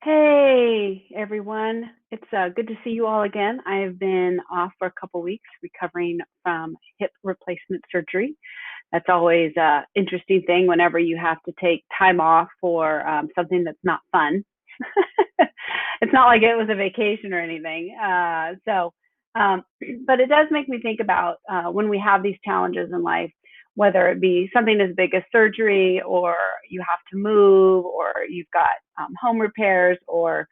Hey, everyone. It's good to see you all again. I have been off for a couple weeks recovering from hip replacement surgery. That's always an interesting thing whenever you have to take time off for something that's not fun. It's not like it was a vacation or anything. Um, but it does make me think about when we have these challenges in life, whether it be something as big as surgery, or you have to move, or you've got home repairs, or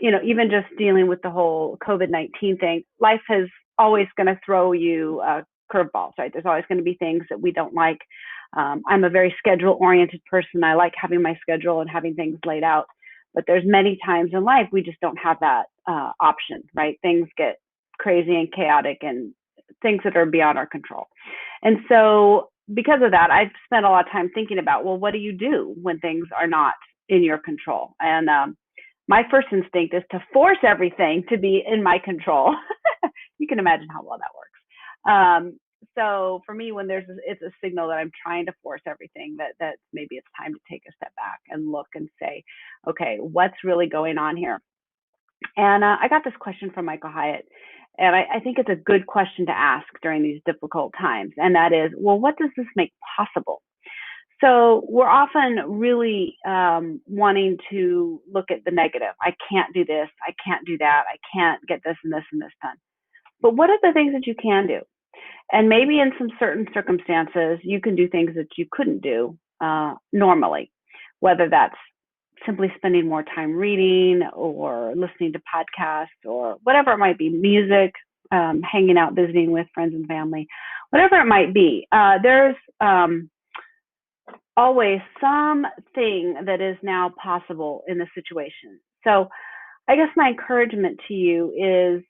even just dealing with the whole COVID-19 thing. Life is always going to throw you curveballs, right? There's always going to be things that we don't like. I'm a very schedule-oriented person. I like having my schedule and having things laid out. But there's many times in life we just don't have that option, right? Things get crazy and chaotic and things that are beyond our control. And so because of that, I've spent a lot of time thinking about, well, what do you do when things are not in your control? And my first instinct is to force everything to be in my control. You can imagine how well that works. So for me, when it's a signal that I'm trying to force everything, that maybe it's time to take a step back and look and say, okay, what's really going on here? And I got this question from Michael Hyatt, and I think it's a good question to ask during these difficult times. And that is, well, what does this make possible? So we're often really wanting to look at the negative. I can't do this. I can't do that. I can't get this and this and this done. But what are the things that you can do? And maybe in some certain circumstances, you can do things that you couldn't do normally, whether that's simply spending more time reading or listening to podcasts or whatever it might be, music, hanging out, visiting with friends and family, whatever it might be. There's always something that is now possible in the situation. So I guess my encouragement to you is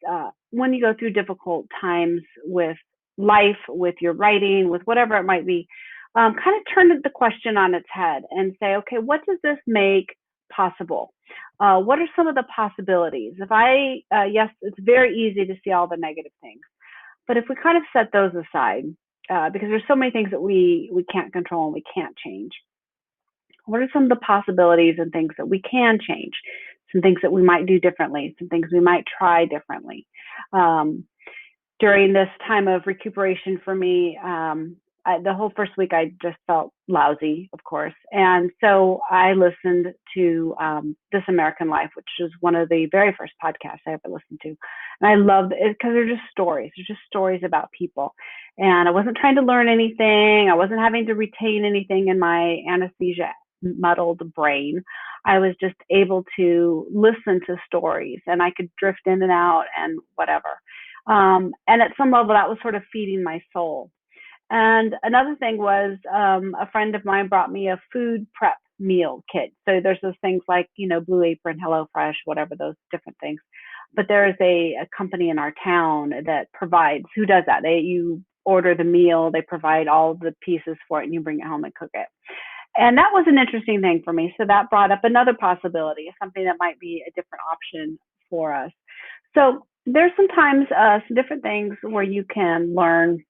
when you go through difficult times with life, with your writing, with whatever it might be, kind of turn the question on its head and say, okay, what does this make possible? What are some of the possibilities? Yes, it's very easy to see all the negative things, but if we kind of set those aside, because there's so many things that we can't control and we can't change, what are some of the possibilities and things that we can change? Some things that we might do differently, some things we might try differently. During this time of recuperation for me, the whole first week I just felt lousy, of course. And so I listened to This American Life, which is one of the very first podcasts I ever listened to. And I loved it because they're just stories. They're just stories about people. And I wasn't trying to learn anything. I wasn't having to retain anything in my anesthesia muddled brain. I was just able to listen to stories, and I could drift in and out and whatever. And at some level, that was sort of feeding my soul. And another thing was a friend of mine brought me a food prep meal kit. So there's those things like, Blue Apron, HelloFresh, whatever, those different things. But there is a company in our town that provides, who does that? You order the meal, they provide all the pieces for it, and you bring it home and cook it. And that was an interesting thing for me. So that brought up another possibility, something that might be a different option for us. So there's sometimes some different things where you can learn.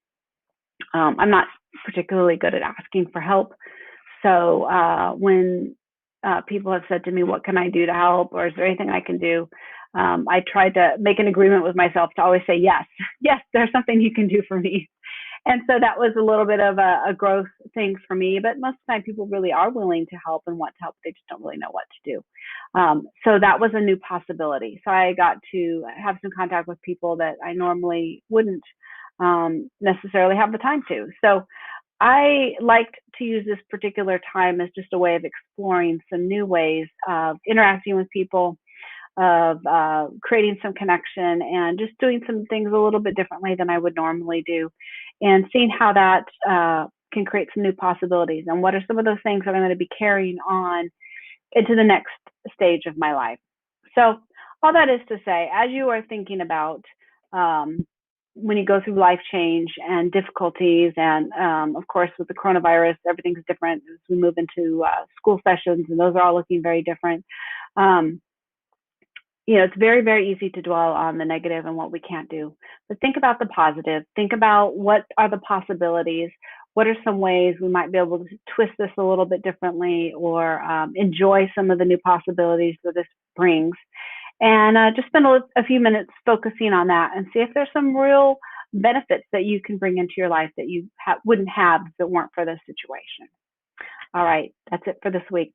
I'm not particularly good at asking for help. So when people have said to me, what can I do to help? Or is there anything I can do? I tried to make an agreement with myself to always say yes. Yes, there's something you can do for me. And so that was a little bit of a growth thing for me. But most of the time, people really are willing to help and want to help. They just don't really know what to do. So that was a new possibility. So I got to have some contact with people that I normally wouldn't necessarily have the time to. So I liked to use this particular time as just a way of exploring some new ways of interacting with people, of creating some connection, and just doing some things a little bit differently than I would normally do, and seeing how that can create some new possibilities. And what are some of those things that I'm going to be carrying on into the next stage of my life? So all that is to say, as you are thinking about when you go through life change and difficulties, and of course with the coronavirus, everything's different as we move into school sessions, and those are all looking very different. It's very, very easy to dwell on the negative and what we can't do. But think about the positive. Think about what are the possibilities. what are some ways we might be able to twist this a little bit differently, or enjoy some of the new possibilities that this brings. And just spend a few minutes focusing on that and see if there's some real benefits that you can bring into your life that you wouldn't have if it weren't for this situation. All right, that's it for this week.